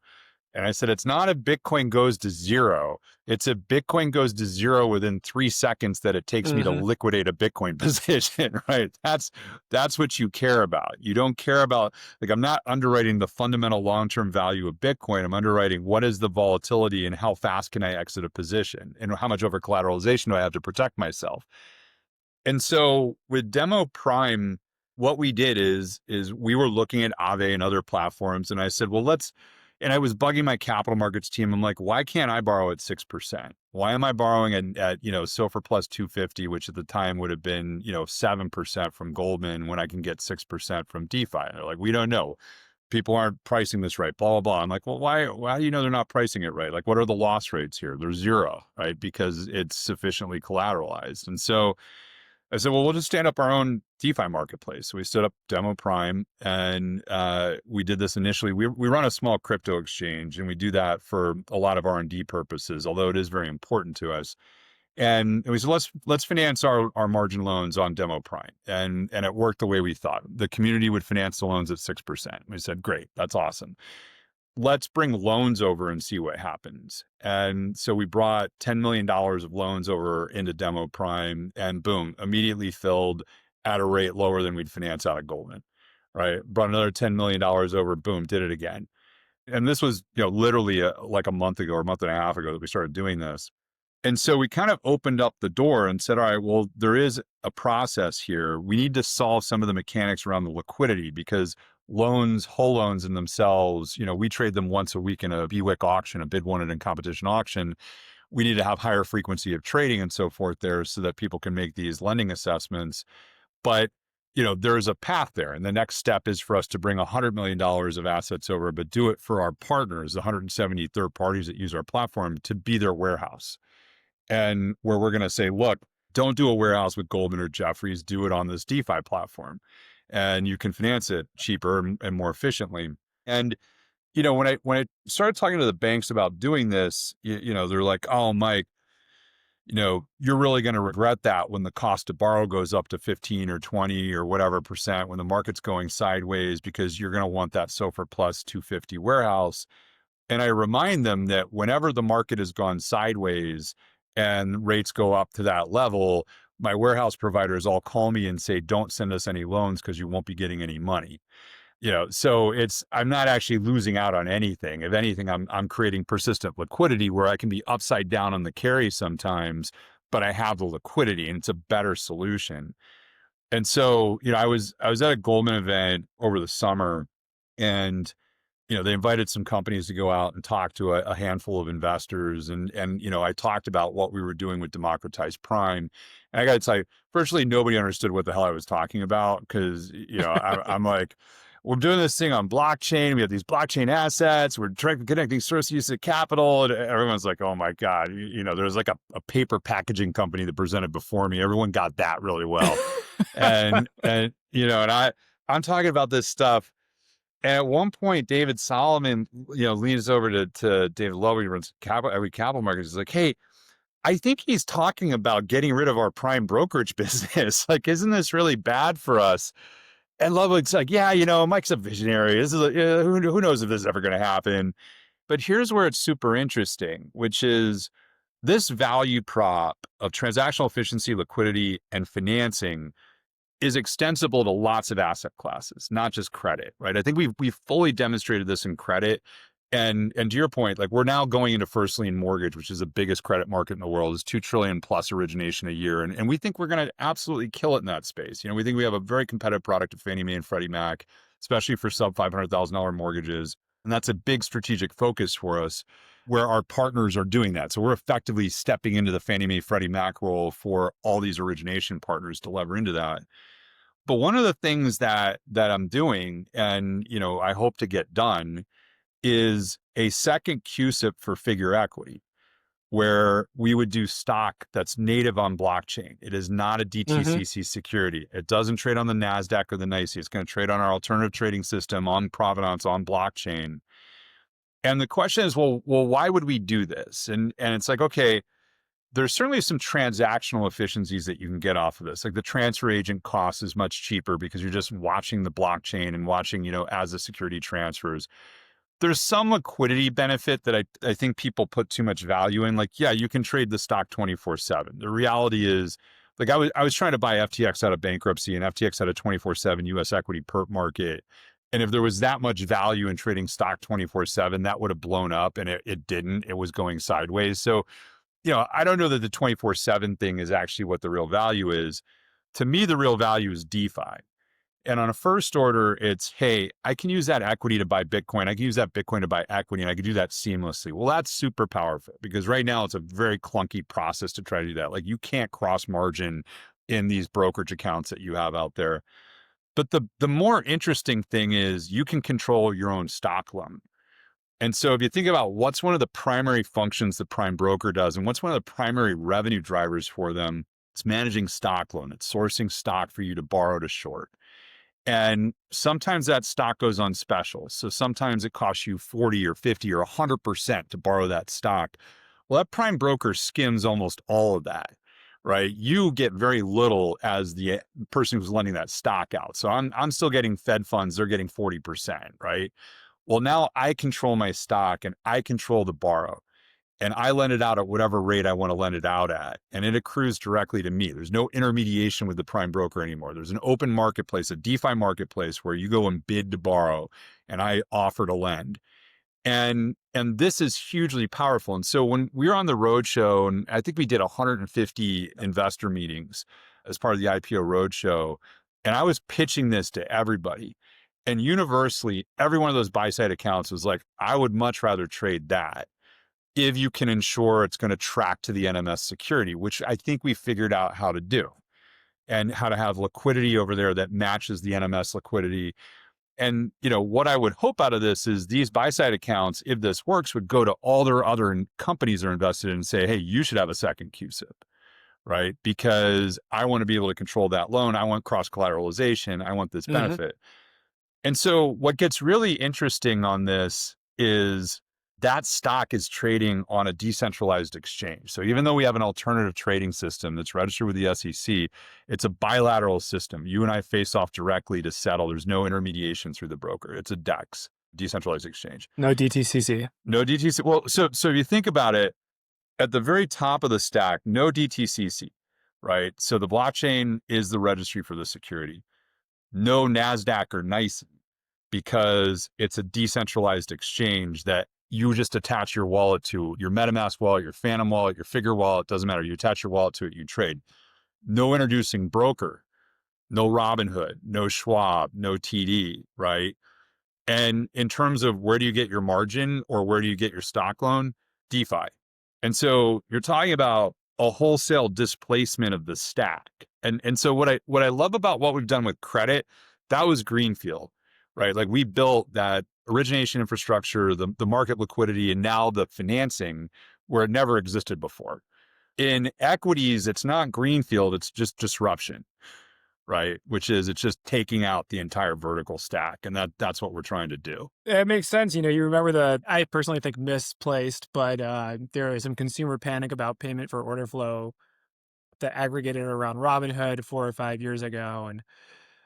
And I said, it's not if Bitcoin goes to zero. It's if Bitcoin goes to zero within 3 seconds that it takes me to liquidate a Bitcoin position, right? That's what you care about. You don't care about, I'm not underwriting the fundamental long-term value of Bitcoin. I'm underwriting what is the volatility and how fast can I exit a position and how much over collateralization do I have to protect myself. And so with Demo Prime, what we did is we were looking at Aave and other platforms. And I said, well, and I was bugging my capital markets team. I'm like, why can't I borrow at 6%? Why am I borrowing at SOFR plus 250, which at the time would have been, 7% from Goldman when I can get 6% from DeFi? And they're like, we don't know. People aren't pricing this right, blah, blah, blah. I'm like, well, why do you know they're not pricing it right? What are the loss rates here? They're zero, right? Because it's sufficiently collateralized. And so I said, well, we'll just stand up our own DeFi marketplace. So we stood up Demo Prime, and we did this initially. We run a small crypto exchange, and we do that for a lot of R&D purposes, although it is very important to us. And we said, let's finance our margin loans on Demo Prime. And it worked the way we thought. The community would finance the loans at 6%. We said, great, that's awesome. Let's bring loans over and see what happens. And so we brought $10 million of loans over into Demo Prime, and boom, immediately filled at a rate lower than we'd finance out of Goldman, right? Brought another $10 million over, boom, did it again. And this was, literally like a month ago or a month and a half ago that we started doing this. And so we kind of opened up the door and said, all right, well, there is a process here. We need to solve some of the mechanics around the liquidity because loans, whole loans in themselves, we trade them once a week in a BWIC auction, a bid wanted in competition auction. We need to have higher frequency of trading and so forth there so that people can make these lending assessments. But, there is a path there. And the next step is for us to bring $100 million of assets over, but do it for our partners, the 170 third parties that use our platform, to be their warehouse. And where we're going to say, look, don't do a warehouse with Goldman or Jefferies, do it on this DeFi platform. And you can finance it cheaper and more efficiently. And when I started talking to the banks about doing this, they're like, oh, Mike, you're really going to regret that when the cost to borrow goes up to 15 or 20 or whatever percent when the market's going sideways, because you're going to want that SOFR plus 250 warehouse. And I remind them that whenever the market has gone sideways and rates go up to that level, my warehouse providers all call me and say, don't send us any loans because you won't be getting any money. So I'm not actually losing out on anything. If anything, I'm creating persistent liquidity where I can be upside down on the carry sometimes, but I have the liquidity and it's a better solution. And so, I was at a Goldman event over the summer, and they invited some companies to go out and talk to a handful of investors. And I talked about what we were doing with Democratized Prime. And I got to tell you, virtually nobody understood what the hell I was talking about, because, I'm like, we're doing this thing on blockchain. We have these blockchain assets. We're connecting source use of capital. And everyone's like, oh my God, there's like a paper packaging company that presented before me. Everyone got that really well. and I'm talking about this stuff. And at one point, David Solomon, leans over to David Lowe, who runs capital markets. He's like, hey, I think he's talking about getting rid of our prime brokerage business. Like, isn't this really bad for us? And Love's like, yeah, Mike's a visionary. This is who knows if this is ever going to happen. But here's where it's super interesting, which is this value prop of transactional efficiency, liquidity, and financing is extensible to lots of asset classes, not just credit, right? I think we've fully demonstrated this in credit. And to your point, like, we're now going into first lien mortgage, which is the biggest credit market in the world, is $2 trillion plus origination a year. And we think we're going to absolutely kill it in that space. We think we have a very competitive product of Fannie Mae and Freddie Mac, especially for sub $500,000 mortgages. And that's a big strategic focus for us, where our partners are doing that. So we're effectively stepping into the Fannie Mae, Freddie Mac role for all these origination partners to lever into that. But one of the things that I'm doing, and, I hope to get done, is a second CUSIP for figure equity, where we would do stock that's native on blockchain. It is not a DTCC security. It doesn't trade on the NASDAQ or the NYSE. It's going to trade on our alternative trading system, on Provenance, on blockchain. And the question is, well, why would we do this? And it's like, okay, there's certainly some transactional efficiencies that you can get off of this. Like, the transfer agent cost is much cheaper because you're just watching the blockchain and watching, as the security transfers. There's some liquidity benefit that I think people put too much value in. Like, yeah, you can trade the stock 24/7. The reality is, like, I was trying to buy FTX out of bankruptcy, and FTX had a 24/7 US equity perp market. And if there was that much value in trading stock 24/7, that would have blown up, and it didn't. It was going sideways. So, I don't know that the 24/7 thing is actually what the real value is. To me, the real value is DeFi. And on a first order, it's, hey, I can use that equity to buy Bitcoin. I can use that Bitcoin to buy equity, and I can do that seamlessly. Well, that's super powerful, because right now it's a very clunky process to try to do that. Like, you can't cross margin in these brokerage accounts that you have out there. But the more interesting thing is you can control your own stock loan. And so if you think about what's one of the primary functions the prime broker does, and what's one of the primary revenue drivers for them, it's managing stock loan. It's sourcing stock for you to borrow to short. And sometimes that stock goes on special. So sometimes it costs you 40 or 50 or 100% to borrow that stock. Well, that prime broker skims almost all of that, right? You get very little as the person who's lending that stock out. So I'm still getting Fed funds. They're getting 40%, right? Well, now I control my stock and I control the borrow. And I lend it out at whatever rate I want to lend it out at. And it accrues directly to me. There's no intermediation with the prime broker anymore. There's an open marketplace, a DeFi marketplace, where you go and bid to borrow, and I offer to lend. And this is hugely powerful. And so when we were on the roadshow, and I think we did 150 investor meetings as part of the IPO roadshow, and I was pitching this to everybody. And universally, every one of those buy-side accounts was like, I would much rather trade that if you can ensure it's going to track to the NMS security, which I think we figured out how to do, and how to have liquidity over there that matches the NMS liquidity. And, what I would hope out of this is these buy-side accounts, if this works, would go to all their other companies they're invested in and say, hey, you should have a second CUSIP, right? Because I want to be able to control that loan. I want cross-collateralization. I want this benefit. And so what gets really interesting on this is that stock is trading on a decentralized exchange. So even though we have an alternative trading system that's registered with the SEC, it's a bilateral system. You and I face off directly to settle. There's no intermediation through the broker. It's a DEX, decentralized exchange. No DTCC. No DTC. Well, so if you think about it, at the very top of the stack, no DTCC, right? So the blockchain is the registry for the security. No NASDAQ or NYSE, because it's a decentralized exchange that you just attach your wallet to, your MetaMask wallet, your Phantom wallet, your Figure wallet, doesn't matter. You attach your wallet to it, you trade. No introducing broker, no Robinhood, no Schwab, no TD, right? And in terms of where do you get your margin or where do you get your stock loan? DeFi. And so you're talking about a wholesale displacement of the stack. And so what I love about what we've done with credit, that was greenfield, right? Like we built that origination infrastructure, the market liquidity, and now the financing where it never existed before. In equities, it's not greenfield, it's just disruption, right? Which is, it's just taking out the entire vertical stack. And that's what we're trying to do. It makes sense. You remember I personally think misplaced, but there is some consumer panic about payment for order flow that aggregated around Robinhood 4 or 5 years ago. And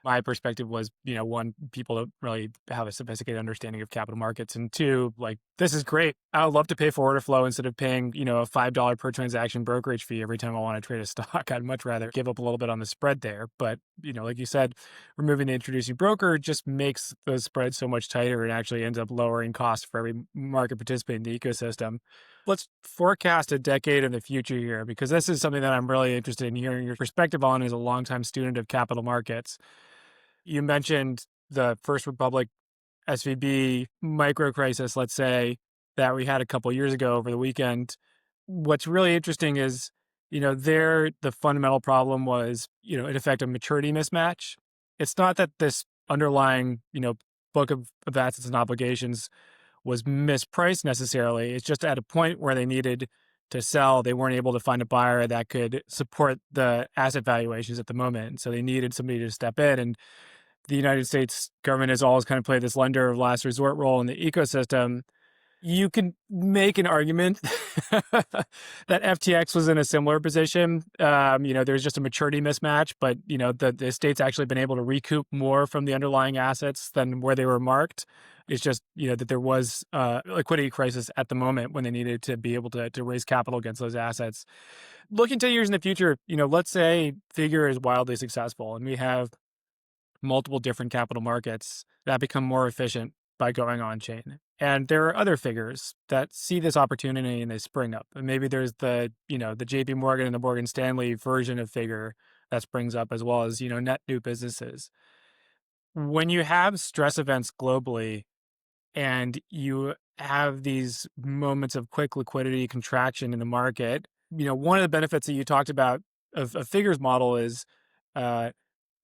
my perspective was, one, people don't really have a sophisticated understanding of capital markets. And two, like, this is great. I would love to pay for order flow instead of paying, a $5 per transaction brokerage fee every time I want to trade a stock. I'd much rather give up a little bit on the spread there. But, like you said, removing the introducing broker just makes those spreads so much tighter and actually ends up lowering costs for every market participant in the ecosystem. Let's forecast a decade in the future here, because this is something that I'm really interested in hearing your perspective on as a longtime student of capital markets. You mentioned the First Republic SVB micro crisis, let's say, that we had a couple of years ago over the weekend. What's really interesting is, the fundamental problem was, in effect, a maturity mismatch. It's not that this underlying, book of assets and obligations was mispriced necessarily. It's just at a point where they needed to sell, they weren't able to find a buyer that could support the asset valuations at the moment. So they needed somebody to step in. And the United States government has always kind of played this lender of last resort role in the ecosystem. You can make an argument that FTX was in a similar position. There's just a maturity mismatch, but, the state's actually been able to recoup more from the underlying assets than where they were marked. It's just, that there was a liquidity crisis at the moment when they needed to be able to raise capital against those assets. Looking 10 years in the future, let's say Figure is wildly successful and we have multiple different capital markets that become more efficient by going on chain. And there are other figures that see this opportunity and they spring up. And maybe there's the JP Morgan and the Morgan Stanley version of Figure that springs up, as well as, net new businesses. When you have stress events globally and you have these moments of quick liquidity contraction in the market, one of the benefits that you talked about of Figure's model is,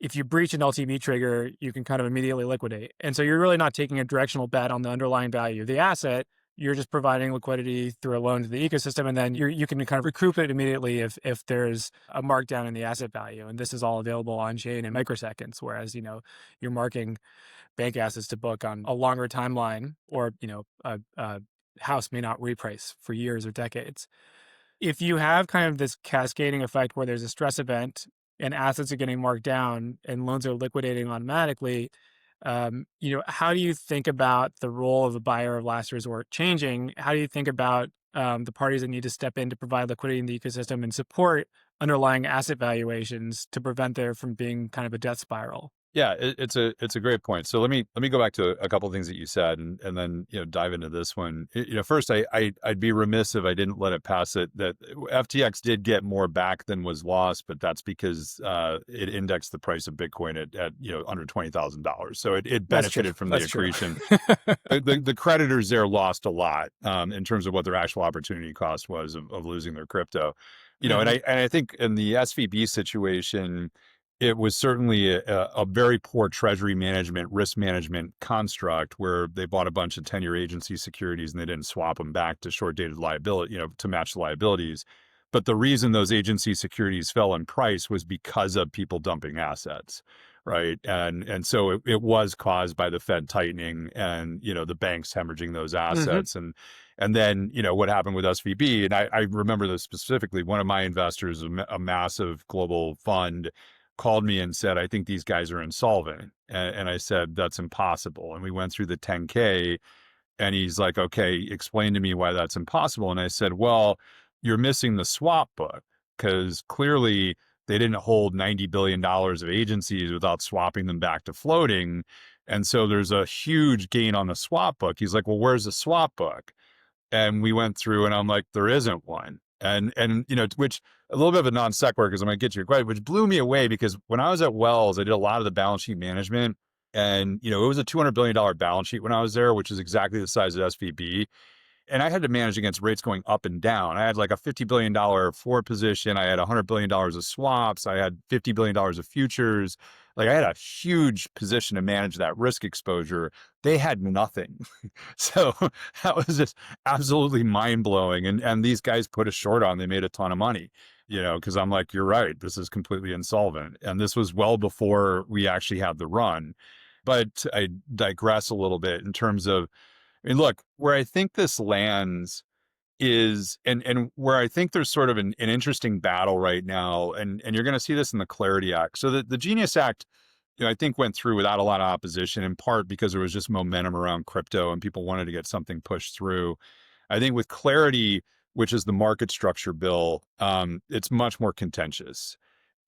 if you breach an LTV trigger, you can kind of immediately liquidate. And so you're really not taking a directional bet on the underlying value of the asset. You're just providing liquidity through a loan to the ecosystem. And then you can kind of recoup it immediately if there's a markdown in the asset value. And this is all available on chain in microseconds. Whereas, you're marking bank assets to book on a longer timeline, or, a house may not reprice for years or decades. If you have kind of this cascading effect where there's a stress event and assets are getting marked down and loans are liquidating automatically, how do you think about the role of the buyer of last resort changing? How do you think about the parties that need to step in to provide liquidity in the ecosystem and support underlying asset valuations to prevent there from being kind of a death spiral? Yeah, it's a great point. So let me go back to a couple of things that you said, and then dive into this one. First, I'd be remiss if I didn't let it pass it that FTX did get more back than was lost, but that's because it indexed the price of Bitcoin at under $20,000. So it benefited from the accretion. The creditors there lost a lot in terms of what their actual opportunity cost was of losing their crypto. And I think in the SVB situation, it was certainly a very poor treasury management, risk management construct where they bought a bunch of 10-year agency securities and they didn't swap them back to short-dated liability, to match the liabilities. But the reason those agency securities fell in price was because of people dumping assets, right? And so it was caused by the Fed tightening and, the banks hemorrhaging those assets. And then, what happened with SVB, and I remember this specifically, one of my investors, a massive global fund, called me and said, I think these guys are insolvent. And I said, that's impossible. And we went through the 10K, and he's like, okay, explain to me why that's impossible. And I said, well, you're missing the swap book, because clearly they didn't hold $90 billion of agencies without swapping them back to floating. And so there's a huge gain on the swap book. He's like, well, where's the swap book? And we went through, and I'm like, there isn't one. And which a little bit of a non sequitur, because I'm going to get to your question, which blew me away, because when I was at Wells, I did a lot of the balance sheet management. And, it was a $200 billion balance sheet when I was there, which is exactly the size of SVB. And I had to manage against rates going up and down. I had like a $50 billion forward position. I had $100 billion of swaps. I had $50 billion of futures. Like, I had a huge position to manage that risk exposure. They had nothing. So that was just absolutely mind blowing. And these guys put a short on, they made a ton of money, because I'm like, you're right, this is completely insolvent. And this was well before we actually had the run. But I digress a little bit in terms of, look, where I think this lands is, and where I think there's sort of an interesting battle right now, and you're going to see this in the Clarity Act. So the Genius Act, I think went through without a lot of opposition, in part because there was just momentum around crypto and people wanted to get something pushed through. I think with Clarity, which is the market structure bill, it's much more contentious.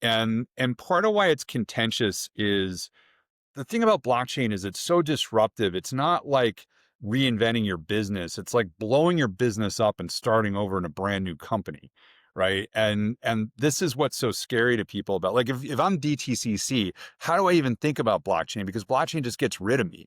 And part of why it's contentious is, the thing about blockchain is it's so disruptive. It's not like reinventing your business. It's like blowing your business up and starting over in a brand new company, right? And this is what's so scary to people about, like, if I'm DTCC, how do I even think about blockchain? Because blockchain just gets rid of me,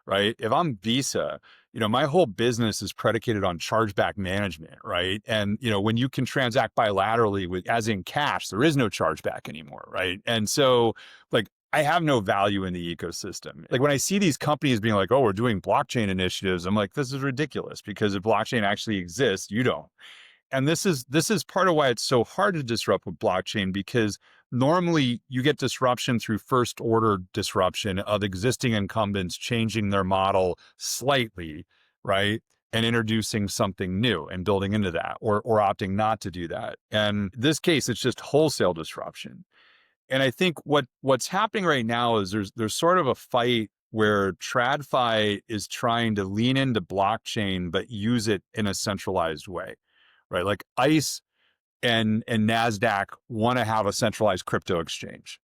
right? If I'm Visa, my whole business is predicated on chargeback management, right? And, when you can transact bilaterally with, as in cash, there is no chargeback anymore, right? And so, like, I have no value in the ecosystem. Like, when I see these companies being like, oh, we're doing blockchain initiatives, I'm like, this is ridiculous, because if blockchain actually exists, you don't. And this is part of why it's so hard to disrupt with blockchain, because normally you get disruption through first order disruption of existing incumbents changing their model slightly, right? And introducing something new and building into that, or opting not to do that. And in this case, it's just wholesale disruption. And I think what's happening right now is there's sort of a fight where TradFi is trying to lean into blockchain, but use it in a centralized way, right? Like ICE and NASDAQ want to have a centralized crypto exchange.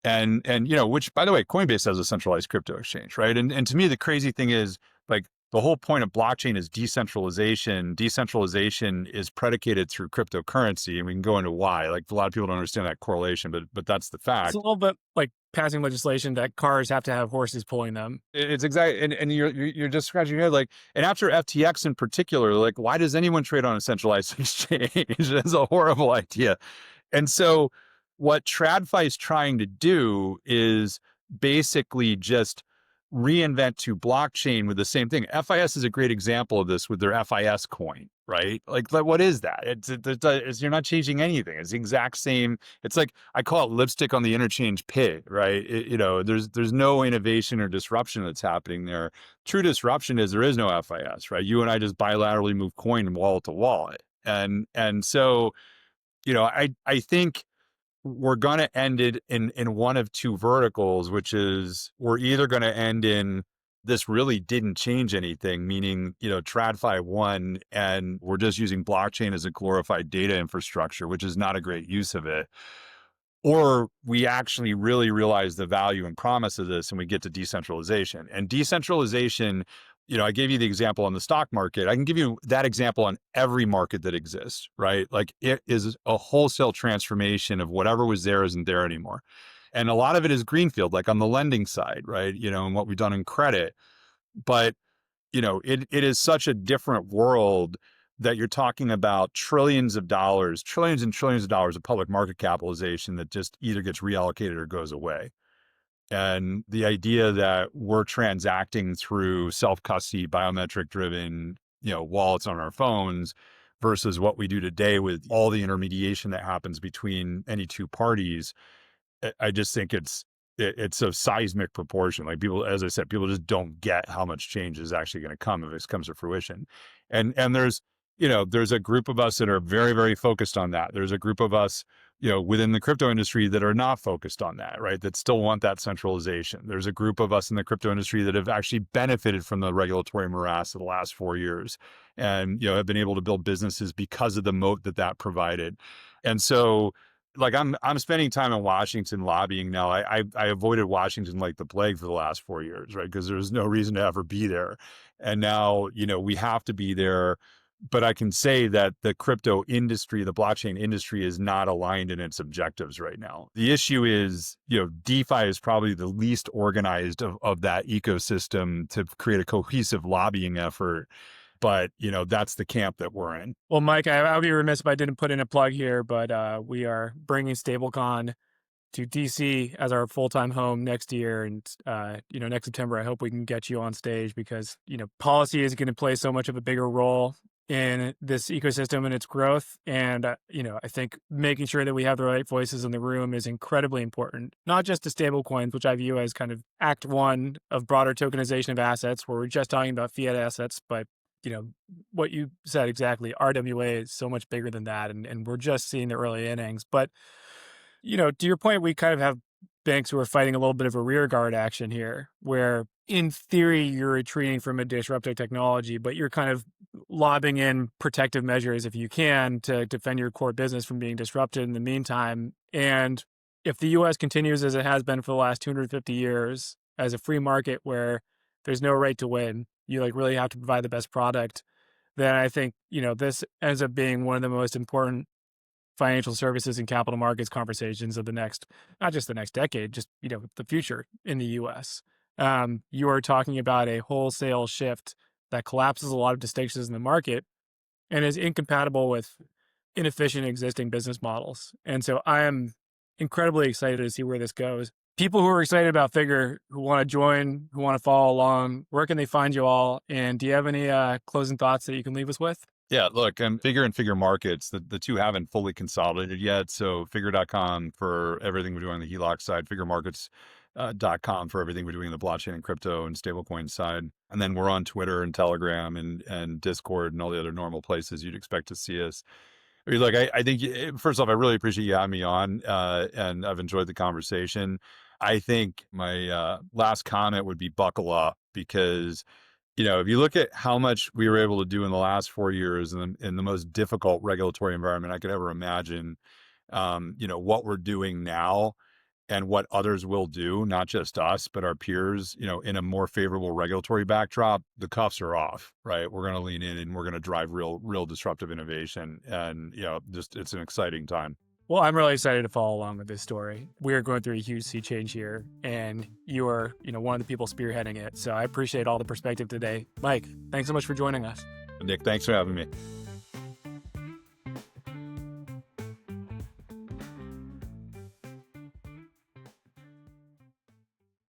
And which, by the way, Coinbase has a centralized crypto exchange, right? And to me, the crazy thing is, like, the whole point of blockchain is decentralization. Decentralization is predicated through cryptocurrency, and we can go into why. Like, a lot of people don't understand that correlation, but that's the fact. It's a little bit like passing legislation that cars have to have horses pulling them. It's exactly, and you're just scratching your head, like, and after FTX in particular, like, why does anyone trade on a centralized exchange? It's a horrible idea. And so what TradFi is trying to do is basically just reinvent to blockchain with the same thing. FIS is a great example of this with their FIS coin, right? Like, what is that? It's you're not changing anything. It's the exact same. It's like, I call it lipstick on the interchange pig, right? There's no innovation or disruption that's happening there. True disruption is there is no FIS, right? You and I just bilaterally move coin wallet to wallet. And so, I think we're going to end it in one of two verticals, which is, we're either going to end in, this really didn't change anything, meaning, TradFi won and we're just using blockchain as a glorified data infrastructure, which is not a great use of it. Or we actually really realize the value and promise of this, and we get to decentralization. And decentralization, I gave you the example on the stock market. I can give you that example on every market that exists, right? Like, it is a wholesale transformation of whatever was there isn't there anymore. And a lot of it is greenfield, like on the lending side, right? And what we've done in credit. But, it is such a different world that you're talking about trillions and trillions of dollars of public market capitalization that just either gets reallocated or goes away. And the idea that we're transacting through self-custody, biometric driven, wallets on our phones, versus what we do today with all the intermediation that happens between any two parties. I just think it's a seismic proportion. Like people, as I said, people just don't get how much change is actually going to come if this comes to fruition. And there's, there's a group of us that are very, very focused on that. There's a group of us, within the crypto industry that are not focused on that, right? That still want that centralization. There's a group of us in the crypto industry that have actually benefited from the regulatory morass of the last 4 years and, have been able to build businesses because of the moat that provided. And so, like I'm spending time in Washington lobbying now. I avoided Washington like the plague for the last 4 years, right? Because there's no reason to ever be there. And now, we have to be there. But I can say that the crypto industry, the blockchain industry is not aligned in its objectives right now. The issue is, DeFi is probably the least organized of that ecosystem to create a cohesive lobbying effort. But, that's the camp that we're in. Well, Mike, I would be remiss if I didn't put in a plug here, but we are bringing StableCon to DC as our full-time home next year. And, next September, I hope we can get you on stage because, policy is going to play so much of a bigger role in this ecosystem and its growth. And, I think making sure that we have the right voices in the room is incredibly important, not just to stablecoins, which I view as kind of act one of broader tokenization of assets, where we're just talking about fiat assets, but what you said exactly, RWA is so much bigger than that. And we're just seeing the early innings. But, to your point, we kind of have banks who are fighting a little bit of a rear guard action here, where in theory, you're retreating from a disruptive technology, but you're kind of lobbing in protective measures if you can to defend your core business from being disrupted in the meantime. And if the US continues as it has been for the last 250 years as a free market where there's no right to win, you really have to provide the best product, then I think, this ends up being one of the most important financial services and capital markets conversations of not just the next decade, just, the future in the US. You are talking about a wholesale shift that collapses a lot of distinctions in the market and is incompatible with inefficient existing business models. And so I am incredibly excited to see where this goes. People who are excited about Figure, who want to join, who want to follow along, where can they find you all? And do you have any closing thoughts that you can leave us with? Yeah, look, Figure and Figure Markets, the two haven't fully consolidated yet. So Figure.com for everything we're doing on the HELOC side, FigureMarkets.com for everything we're doing on the blockchain and crypto and stablecoin side. And then we're on Twitter and Telegram and Discord and all the other normal places you'd expect to see us. I mean, look, I think, first off, I really appreciate you having me on, and I've enjoyed the conversation. I think my last comment would be buckle up because, if you look at how much we were able to do in the last 4 years in the most difficult regulatory environment I could ever imagine, what we're doing now and what others will do, not just us, but our peers, in a more favorable regulatory backdrop, the cuffs are off, right? We're going to lean in and we're going to drive real disruptive innovation. And, it's an exciting time. Well, I'm really excited to follow along with this story. We're going through a huge sea change here, and you are, one of the people spearheading it. So I appreciate all the perspective today. Mike, thanks so much for joining us. Nik, thanks for having me.